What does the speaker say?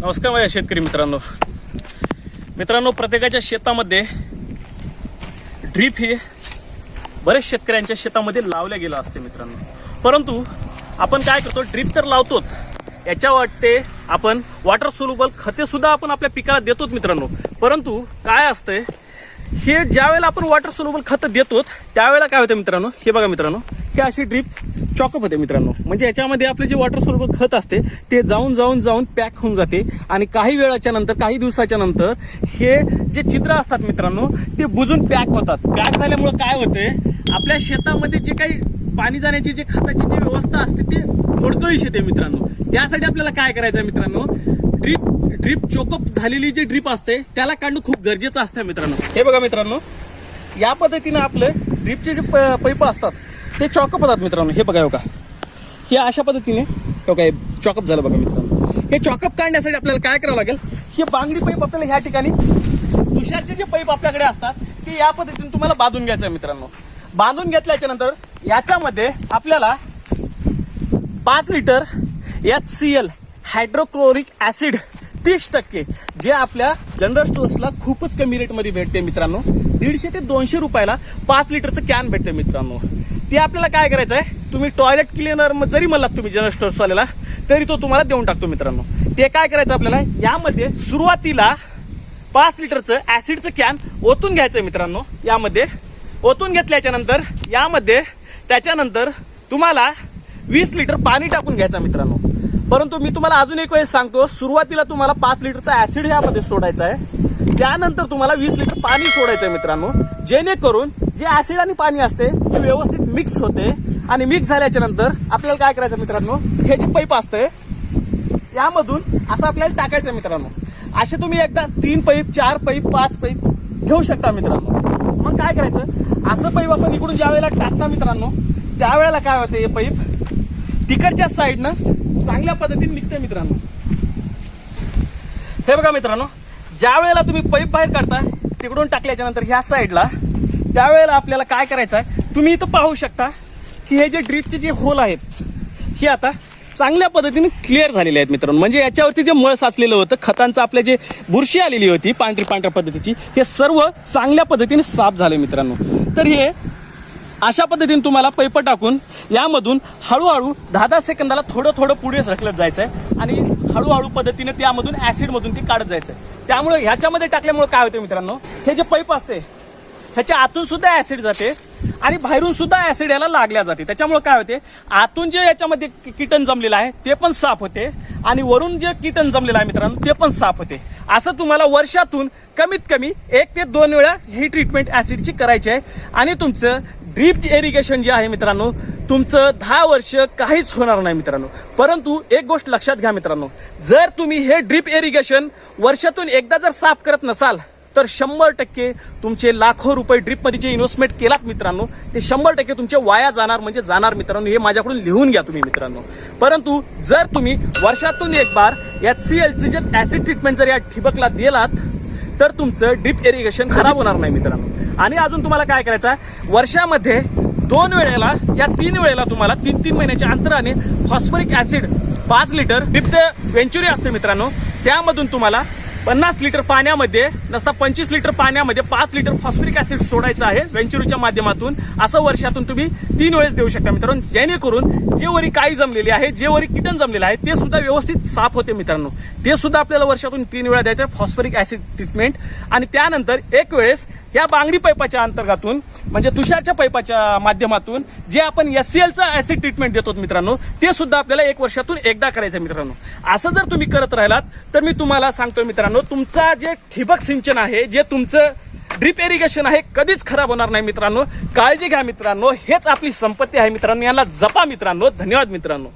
नमस्कार माझ्या शेतकरी मित्रांनो, प्रत्येकाच्या शेतामध्ये ड्रीप हे बरेच शेतकऱ्यांच्या शेतामध्ये लावल्या गेलं असते मित्रांनो. परंतु आपण काय करतो, ड्रीप तर लावतोच, याच्या वाटते आपण वॉटर सोल्युबल खते सुद्धा आपण आपल्या पिकाला देतोच मित्रांनो. परंतु काय असतंय, हे ज्या वेळेला आपण वॉटर सोल्युबल खत देतो त्यावेळेला काय होतं मित्रांनो, हे बघा मित्रांनो, हे अशी ड्रीप चॉकअप होते मित्रांनो. म्हणजे याच्यामध्ये आपले जे वॉटर सोल्युबल खत असते ते जाऊन पॅक होऊन जाते आणि काही वेळाच्या नंतर, काही दिवसाच्या नंतर हे जे छिद्र असतात मित्रांनो ते बुजून पॅक होतात. पॅक झाल्यामुळे काय होते, आपल्या शेतामध्ये जे काही पाणी जाण्याची जे खताची जी व्यवस्था असते ते मोडकळीस येते मित्रांनो. त्यासाठी आपल्याला काय करायचं आहे मित्रांनो, ड्रीप चोकअप झालेली जी ड्रीप असते त्याला काढणं खूप गरजेचं असतं मित्रांनो. हे बघा मित्रांनो, या पद्धतीनं आपलं ड्रीपचे जे पाईप असतात ते चॉकअप होतात मित्रांनो. हे बघा का, हे अशा पद्धतीने काय चॉकअप झालं बघा मित्रांनो. हे चॉकअप काढण्यासाठी आपल्याला काय करावं लागेल, हे बांगडी पाईप आपल्याला ह्या ठिकाणी तुषारचे जे पाईप आपल्याकडे असतात ते या पद्धतीने तुम्हाला बांधून घ्यायचं आहे मित्रांनो. बांधून घेतल्याच्या नंतर याच्यामध्ये आपल्याला 5 लिटर HCl हायड्रोक्लोरिक ऍसिड 30%, जे आपल्या जनरल स्टोर्सला खूपच कमी रेटमध्ये भेटते मित्रांनो. 150 ते 200 रुपयाला 5 लिटरचं कॅन भेटते मित्रांनो. ते आपल्याला काय करायचं आहे, तुम्ही टॉयलेट क्लिनर जरी म्हणलात तुम्ही जनरल स्टोर्स वाल्याला तरी तो तुम्हाला देऊन टाकतो मित्रांनो. ते काय करायचं आपल्याला, यामध्ये सुरुवातीला 5 लिटरचं ऍसिडचं कॅन ओतून घ्यायचं मित्रांनो. यामध्ये ओतून घेतल्याच्या नंतर यामध्ये त्याच्यानंतर तुम्हाला 20 लिटर पाणी टाकून घ्यायचं मित्रांनो. परंतु मी तुम्हाला अजून एक वेळेस सांगतो, सुरुवातीला तुम्हाला 5 लिटरचा ऍसिड यामध्ये सोडायचा आहे, त्यानंतर तुम्हाला 20 लिटर पाणी सोडायचं आहे मित्रांनो. जेणेकरून जे ऍसिड आणि पाणी असते ते व्यवस्थित मिक्स होते आणि मिक्स झाल्याच्या नंतर आपल्याला काय करायचं मित्रांनो, हे जे पाईप असते यामधून असं आपल्याला टाकायचं मित्रांनो. असे तुम्ही एकदा 3 पाईप, 4 पाईप, 5 पाईप घेऊ शकता मित्रांनो. मग काय करायचं, असं पाईप आपण इकडून ज्या वेळेला टाकता मित्रांनो त्यावेळेला काय होतं, हे पाईप तिकडच्या साईडनं चांगल्या पद्धतीने निघते मित्रांनो. हे बघा मित्रांनो, ज्या वेळेला तुम्ही पाईप बाहेर काढता तिकडून टाकल्याच्या नंतर ह्या साईडला, त्यावेळेला आपल्याला काय करायचं आहे, तुम्ही इथं पाहू शकता की हे जे ड्रीपचे जे होल आहेत हे आता चांगल्या पद्धतीने क्लिअर झालेले आहेत मित्रांनो. म्हणजे याच्यावरती जे मळ साचलेलं होतं, खतांचं आपल्या जे बुरशी आलेली होती पांढऱ्या पद्धतीची, हे सर्व चांगल्या पद्धतीने साफ झाले मित्रांनो. तर हे अशा पद्धतीने तुम्हाला पाईप टाकून यामधून हळूहळू 10-10 सेकंदाला थोडं पुढे ढकलत जायचं आहे आणि हळूहळू पद्धतीने त्यामधून ऍसिडमधून ती काढत जायचं आहे. त्यामुळे ह्याच्यामध्ये टाकल्यामुळे काय होतं मित्रांनो, हे जे पाईप असते ह्याच्या आतून सुद्धा ऍसिड जाते आणि बाहेरून सुद्धा ऍसिड याला लागल्या जाते. त्याच्यामुळे काय होते, आतून जे याच्यामध्ये कीटन जमलेलं आहे ते पण साफ होते आणि वरून जे कीटन जमलेलं आहे मित्रांनो ते पण साफ होते. असं तुम्हाला वर्षातून कमीत कमी 1 ते 2 वेळा ही ट्रीटमेंट ऍसिडची करायची आहे आणि तुमचं ड्रीप इरिगेशन जे आहे मित्रांनो, तुमचं 10 वर्ष काहीच होणार नाही मित्रांनो. परंतु एक गोष्ट लक्षात घ्या मित्रांनो, जर तुम्ही हे ड्रीप इरिगेशन वर्षातून एकदा जर साफ करत नसाल तर 100% तुमचे लाखो रुपये ड्रीपमध्ये जे इन्व्हेस्टमेंट केलात मित्रांनो ते 100% तुमचे वाया जाणार, म्हणजे जाणार मित्रांनो. हे माझ्याकडून लिहून घ्या तुम्ही मित्रांनो. परंतु जर तुम्ही वर्षातून एक बार HClचे जे ऍसिड ट्रीटमेंट जर या ठिबकला दिलात तर तुमचं ड्रीप इरिगेशन खराब होणार नाही मित्रांनो. आणि अजून तुम्हाला काय करायचं आहे, वर्षामध्ये 2 वेळेला या 3 वेळेला तुम्हाला 3-3 महिन्याच्या अंतराने फॉस्फरिक ऍसिड 5 लिटर ड्रीपचं वेंचुरी असते मित्रांनो, त्यामधून तुम्हाला 50 लिटर पाण्यामध्ये नसता 25 लिटर पाण्यामध्ये 5 लिटर फॉस्फरिक ऍसिड सोडायचं आहे वेंचुरीच्या माध्यमातून. असं वर्षातून तुम्ही 3 वेळेस देऊ शकता मित्रांनो, जेणेकरून जे वरी काही जमलेले आहे, जे वरी कीटन जमलेलं आहे ते सुद्धा व्यवस्थित साफ होते मित्रांनो. ते सुद्धा आपल्याला वर्षातून 3 वेळा द्यायचं आहे फॉस्फरिक ऍसिड ट्रीटमेंट. आणि त्यानंतर एक वेळेस या बांगडी पाईपाच्या अंतर्गतून, म्हणजे तुषारच्या पाईपाच्या माध्यमातून जे आपण HClचं ऍसिड ट्रीटमेंट देतो मित्रांनो ते सुद्धा आपल्याला 1 वर्षातून एकदा करायचं मित्रांनो. असं जर तुम्ही करत राहिलात तर मी तुम्हाला सांगतो मित्रांनो, तुमचा जे ठिबक सिंचन आहे, जे तुमचं ड्रीप इरिगेशन आहे कधीच खराब होणार नाही मित्रांनो. काळजी घ्या मित्रांनो, हेच आपली संपत्ती आहे मित्रांनो, याला जपा मित्रांनो. धन्यवाद मित्रांनो.